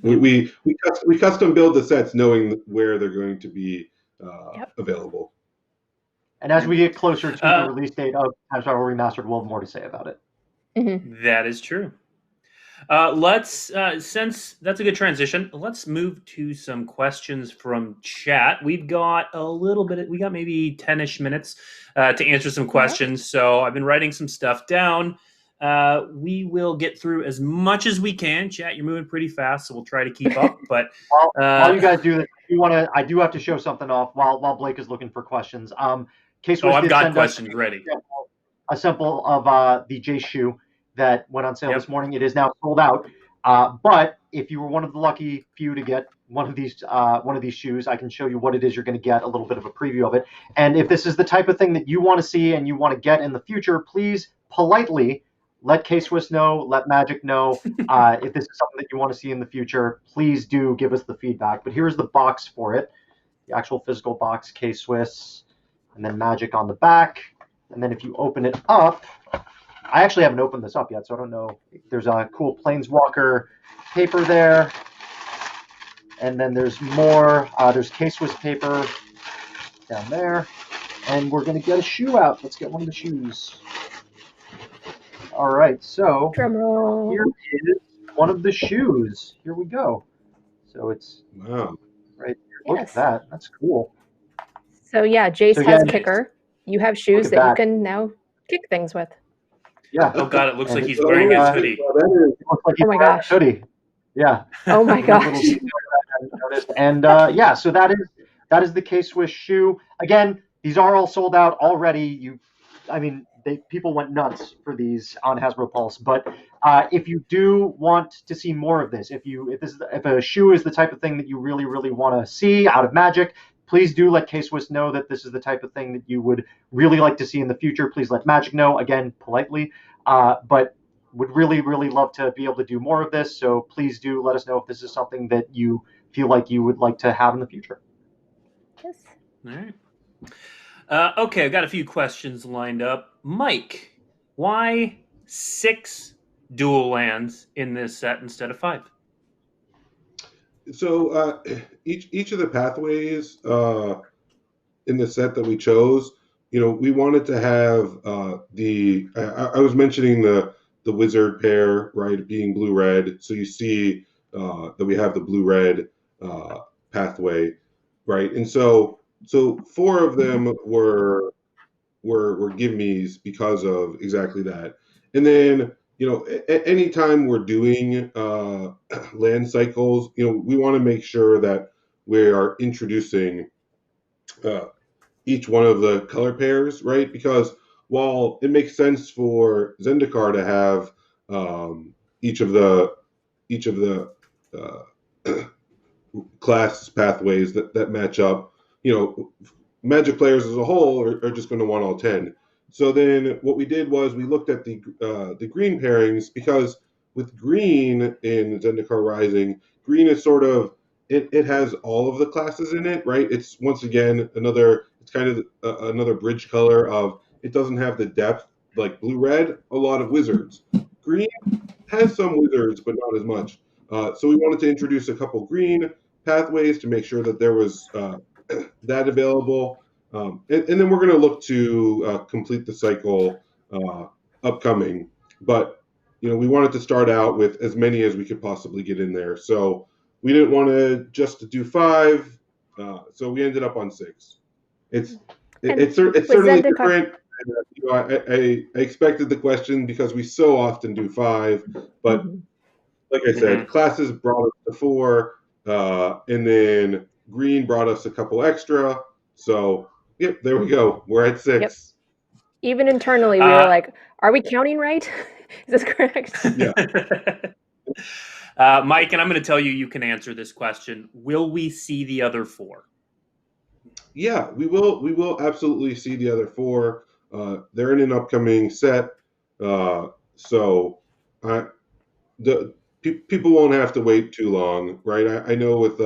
Speaker 4: we custom build the sets knowing where they're going to be available.
Speaker 1: And as we get closer to the release date of Time Spiral Remastered, we'll have more to say about it.
Speaker 2: That is true. Let's, since that's a good transition, let's move to some questions from chat. We've got we got maybe 10-ish minutes to answer some questions. So I've been writing some stuff down. We will get through as much as we can. Chat, you're moving pretty fast, so we'll try to keep up. But
Speaker 1: while you guys do this, I do have to show something off while Blake is looking for questions.
Speaker 2: I've got questions ready.
Speaker 1: A sample of the Jace shoe that went on sale this morning. It is now sold out. But if you were one of the lucky few to get one of these shoes, I can show you what it is you're going to get, a little bit of a preview of it. And if this is the type of thing that you want to see and you want to get in the future, please politely let K-Swiss know, let Magic know. If this is something that you want to see in the future, please do give us the feedback. But here's the box for it, the actual physical box, K-Swiss, and then Magic on the back. And then if you open it up, I actually haven't opened this up yet, so I don't know. There's a cool Planeswalker paper there. And then there's more. There's K-Swiss paper down there. And we're going to get a shoe out. Let's get one of the shoes. All right, so here is one of the shoes. Here we go. So it's right here. Look at that. That's cool.
Speaker 3: So yeah, Jace has kicker. You have shoes that you can now kick things with.
Speaker 1: Yeah.
Speaker 2: Oh god, it looks like he's wearing his hoodie.
Speaker 3: Oh my gosh.
Speaker 1: Hoodie. Yeah.
Speaker 3: Oh my gosh.
Speaker 1: And so that is the K-Swiss shoe. Again, these are all sold out already. People went nuts for these on Hasbro Pulse. But if you do want to see more of this, if a shoe is the type of thing that you really, really want to see out of Magic, please do let K-Swiss know that this is the type of thing that you would really like to see in the future. Please let Magic know, again, politely. But would really, really love to be able to do more of this. So please do let us know if this is something that you feel like you would like to have in the future.
Speaker 3: Yes.
Speaker 2: All right. Okay, I've got a few questions lined up. Mike, why 6 dual lands in this set instead of 5?
Speaker 4: So each of the pathways in the set that we chose, we wanted to have I was mentioning the wizard pair, right, being blue-red. So you see that we have the blue-red pathway, right? And so 4 of them were give-me's because of exactly that. And then anytime we're doing land cycles, we want to make sure that we are introducing each one of the color pairs, right? Because while it makes sense for Zendikar to have each of the class pathways that match up, Magic players as a whole are just going to want all 10. So then what we did was we looked at the green pairings, because with green in Zendikar Rising, green is sort of, it has all of the classes in it, right? It's once again it's It's kind of another bridge color of it doesn't have the depth like blue-red. A lot of wizards. Green has some wizards, but not as much. So we wanted to introduce a couple green pathways to make sure that there was that available. And then we're going to look to complete the cycle upcoming. But we wanted to start out with as many as we could possibly get in there. So we didn't want to just do 5. So we ended up on 6. It's certainly different. I expected the question because we so often do 5, but like I said, classes brought us to 4, and then green brought us a couple extra. So, yep, there we go. We're at 6.
Speaker 3: Yep. Even internally, we were like, are we counting right? Is this correct?
Speaker 4: Yeah.
Speaker 2: Mike, and I'm going to tell you, you can answer this question. Will we see the other 4?
Speaker 4: Yeah, we will. We will absolutely see the other 4. They're in an upcoming set. So people won't have to wait too long, right? I know with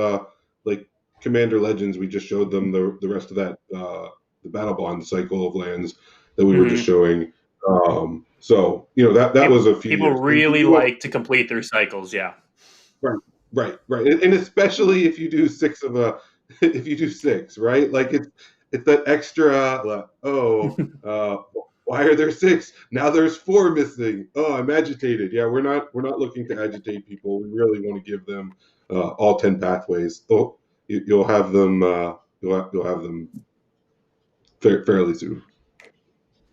Speaker 4: like Commander Legends, we just showed them the rest of that the Battle Bond cycle of lands that we were just showing. So that was a few.
Speaker 2: People
Speaker 4: years.
Speaker 2: really like to complete their cycles, yeah.
Speaker 4: Right, and especially if you do 6 of a, if you do 6, right? Like it's that extra. Why are there 6? Now there's 4 missing. Oh, I'm agitated. Yeah, we're not looking to agitate people. We really want to give them all 10 pathways. Oh, you'll have them. You'll have them fairly soon.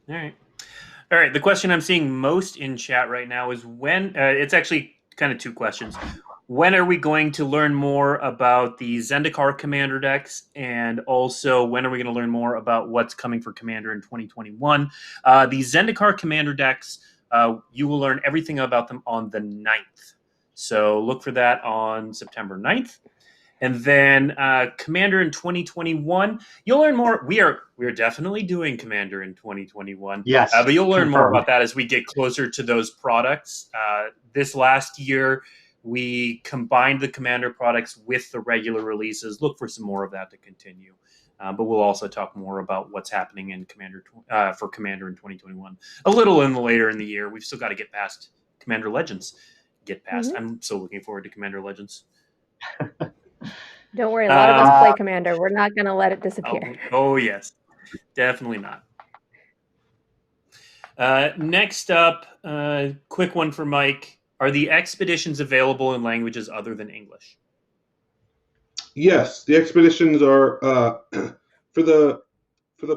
Speaker 2: All right. The question I'm seeing most in chat right now is when. It's actually kind of 2 questions. When are we going to learn more about the Zendikar Commander decks? And also, when are we going to learn more about what's coming for Commander in 2021? The Zendikar Commander decks, you will learn everything about them on the 9th. So look for that on September 9th. And then Commander in 2021, you'll learn more. We are definitely doing Commander in 2021.
Speaker 1: Yes.
Speaker 2: But you'll learn more about that as we get closer to those products. This last year, we combined the Commander products with the regular releases. Look for some more of that to continue. But we'll also talk more about what's happening in Commander for Commander in 2021. A little later in the year. We've still got to get past Commander Legends. I'm so looking forward to Commander Legends.
Speaker 3: Don't worry, a lot of us play Commander. We're not going to let it disappear.
Speaker 2: Oh, yes. Definitely not. Next up, quick one for Mike. Are the expeditions available in languages other than English?
Speaker 4: Yes, the expeditions are for the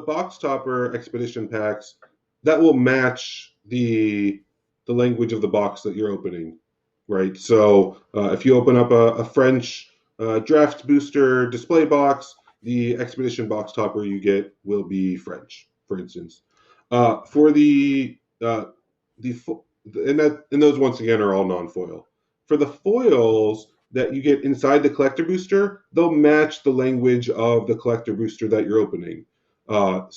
Speaker 4: box topper expedition packs. That will match the language of the box that you're opening, right? So if you open up a French draft booster display box, the expedition box topper you get will be French, for instance. For and those once again are all non-foil. For the foils that you get inside the collector booster, they'll match the language of the collector booster that you're opening. While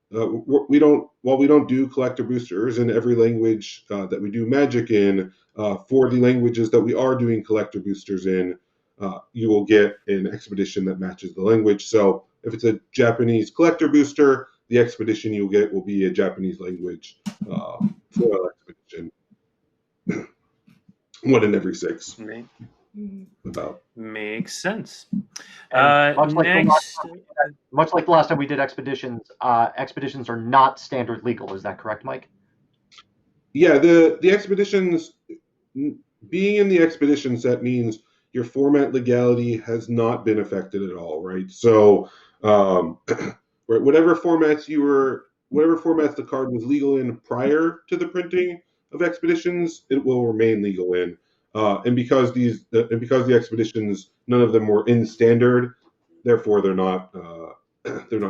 Speaker 4: we don't do collector boosters in every language that we do Magic in, for the languages that we are doing collector boosters in, you will get an expedition that matches the language. So if it's a Japanese collector booster, the expedition you'll get will be a Japanese language foil expedition. 1 in every 6.
Speaker 2: Right.
Speaker 4: About.
Speaker 2: Makes sense.
Speaker 1: Much like the last time we did expeditions, expeditions are not standard legal. Is that correct, Mike?
Speaker 4: Yeah, the expeditions, being in the expedition set means your format legality has not been affected at all, right? So whatever formats the card was legal in prior to the printing of expeditions, it will remain legal in. And because the expeditions, none of them were in standard, therefore they're not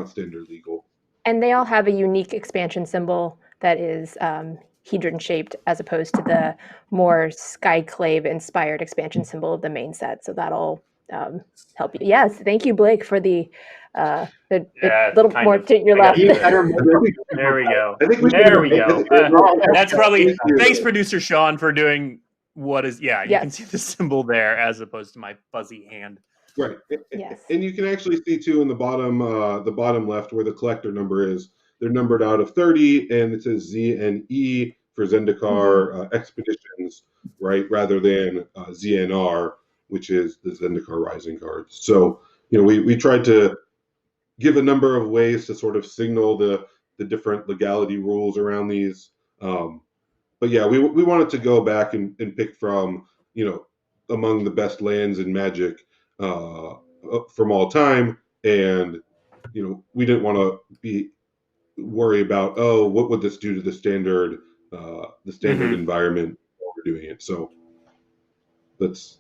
Speaker 4: standard legal.
Speaker 3: And they all have a unique expansion symbol that is hedron shaped, as opposed to the more Skyclave inspired expansion symbol of the main set. So that'll help you. Yes, thank you, Blake, for the little more to your left.
Speaker 2: There we go. There we go. That's probably thanks, producer Sean, for doing what is. Yeah, you can see the symbol there as opposed to my fuzzy hand.
Speaker 4: Right.
Speaker 3: Yes.
Speaker 4: And you can actually see too in the bottom left where the collector number is. They're numbered out of 30, and it says Z and E for Zendikar Expeditions, right, rather than ZNR, which is the Zendikar Rising cards. So we tried to give a number of ways to sort of signal the different legality rules around these. But yeah, we wanted to go back and pick from among the best lands in Magic from all time, and we didn't want to worry about what would this do to the standard environment while we're doing it. So that's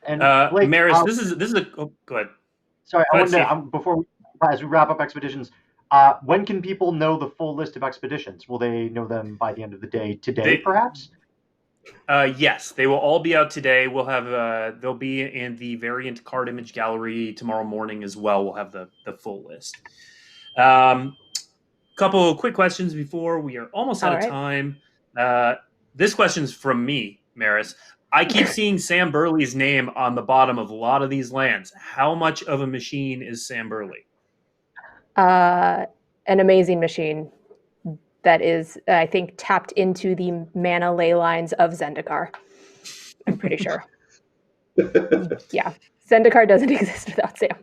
Speaker 1: And Blake,
Speaker 2: Meris, this is a go ahead.
Speaker 1: Sorry,
Speaker 2: Go
Speaker 1: I
Speaker 2: ahead,
Speaker 1: wanted to, as we wrap up expeditions, when can people know the full list of expeditions? Will they know them by the end of the day today, perhaps?
Speaker 2: Yes, they will all be out today. We'll have they'll be in the variant card image gallery tomorrow morning as well. We'll have the full list. Couple quick questions before we are almost out of time. This question's from me, Meris. I keep seeing Sam Burley's name on the bottom of a lot of these lands. How much of a machine is Sam Burley?
Speaker 3: An amazing machine that is, I think, tapped into the mana ley lines of Zendikar. I'm pretty sure. Yeah, Zendikar doesn't exist without Sam.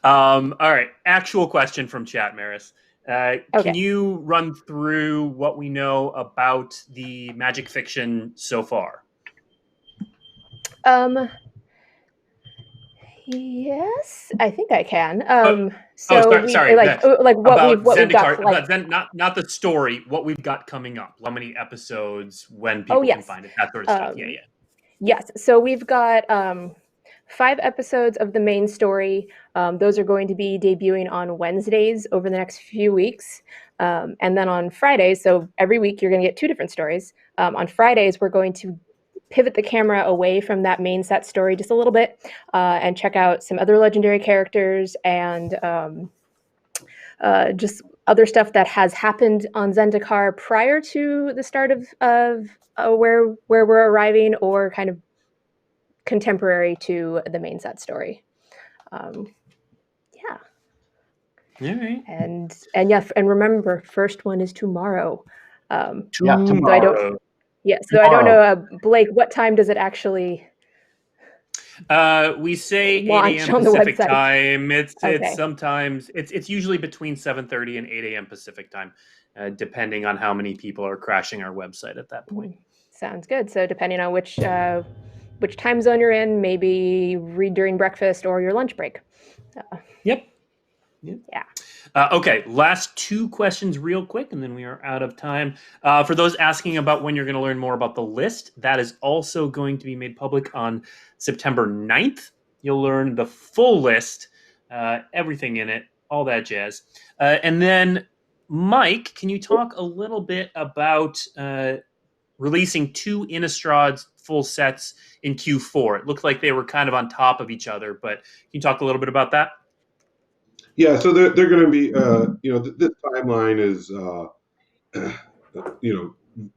Speaker 2: All right, actual question from chat, Meris. Can you run through what we know about the Magic fiction so far?
Speaker 3: Yes, I think I can.
Speaker 2: Sorry.
Speaker 3: What we've got.
Speaker 2: Not the story. What we've got coming up. How many episodes? When people can find it. That sort of stuff. Yeah.
Speaker 3: Yes. So we've got 5 episodes of the main story. Those are going to be debuting on Wednesdays over the next few weeks. And then on Fridays, so every week you're going to get 2 different stories. On Fridays, we're going to pivot the camera away from that main set story just a little bit and check out some other legendary characters and just other stuff that has happened on Zendikar prior to the start of where we're arriving, or kind of contemporary to the main set story. Yeah.
Speaker 2: All right.
Speaker 3: And remember, first one is tomorrow.
Speaker 2: Tomorrow.
Speaker 3: So I don't know, Blake, what time does it actually
Speaker 2: we say 8 a.m. Pacific time. It's sometimes it's usually between 7:30 and 8 a.m. Pacific time, depending on how many people are crashing our website at that point.
Speaker 3: Sounds good. So depending on which time zone you're in, maybe read during breakfast or your lunch break.
Speaker 2: Yep.
Speaker 3: Yeah.
Speaker 2: Okay, last 2 questions real quick, and then we are out of time. For those asking about when you're going to learn more about the list, that is also going to be made public on September 9th. You'll learn the full list, everything in it, all that jazz. And then, Mike, can you talk a little bit about releasing 2 Innistrad full sets in Q4? It looked like they were kind of on top of each other, but can you talk a little bit about that?
Speaker 4: Yeah, so they're going to be, this timeline is,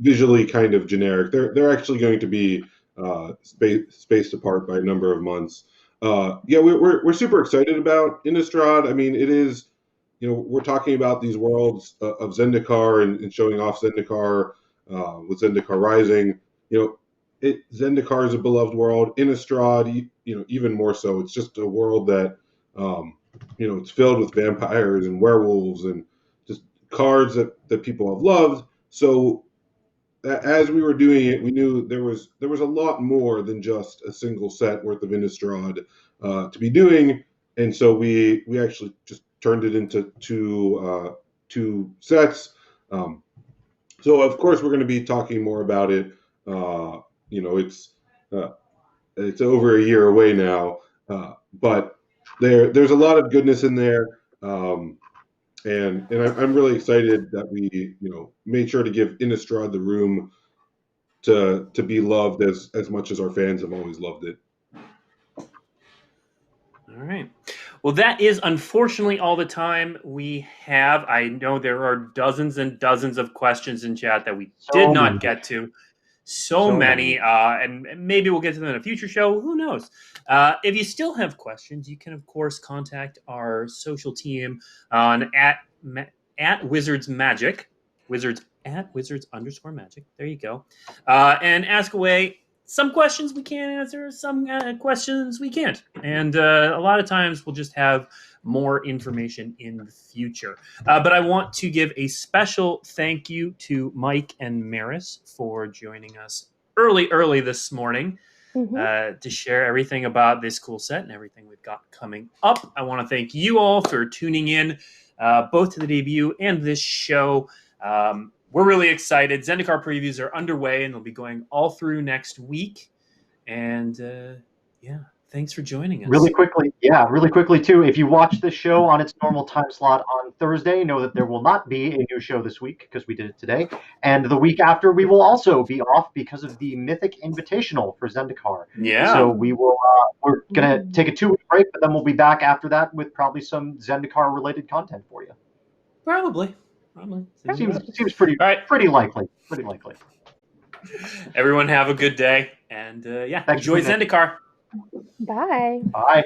Speaker 4: visually kind of generic. They're actually going to be spaced apart by a number of months. We're super excited about Innistrad. I mean, it is, we're talking about these worlds of Zendikar and showing off Zendikar with Zendikar Rising. Zendikar is a beloved world. Innistrad, even more so. It's just a world that. It's filled with vampires and werewolves and just cards that people have loved. So as we were doing it, we knew there was a lot more than just a single set worth of Innistrad to be doing, and so we actually just turned it into two sets. So of course we're going to be talking more about it. It's over a year away now, but there's a lot of goodness in there, and I'm really excited that we made sure to give Innistrad the room to be loved as much as our fans have always loved it.
Speaker 2: All right. Well, that is unfortunately all the time we have. I know there are dozens and dozens of questions in chat that we did not get to. So many. And maybe we'll get to them in a future show. Who knows? If you still have questions, you can, of course, contact our social team on at Wizards Magic. Wizards_magic. There you go. And ask away. Some questions we can answer, some questions we can't. And a lot of times we'll just have more information in the future. But I want to give a special thank you to Mike and Meris for joining us early this morning to share everything about this cool set and everything we've got coming up. I want to thank you all for tuning in, both to the debut and this show. We're really excited. Zendikar previews are underway, and they'll be going all through next week. And thanks for joining us.
Speaker 1: Really quickly too. If you watch this show on its normal time slot on Thursday, know that there will not be a new show this week because we did it today. And the week after, we will also be off because of the Mythic Invitational for Zendikar.
Speaker 2: Yeah.
Speaker 1: So we will. We're gonna take a 2-week break, but then we'll be back after that with probably some Zendikar related content for you.
Speaker 2: Probably.
Speaker 1: Seems pretty likely.
Speaker 2: Everyone have a good day, and enjoy Zendikar.
Speaker 3: Bye.
Speaker 1: Bye.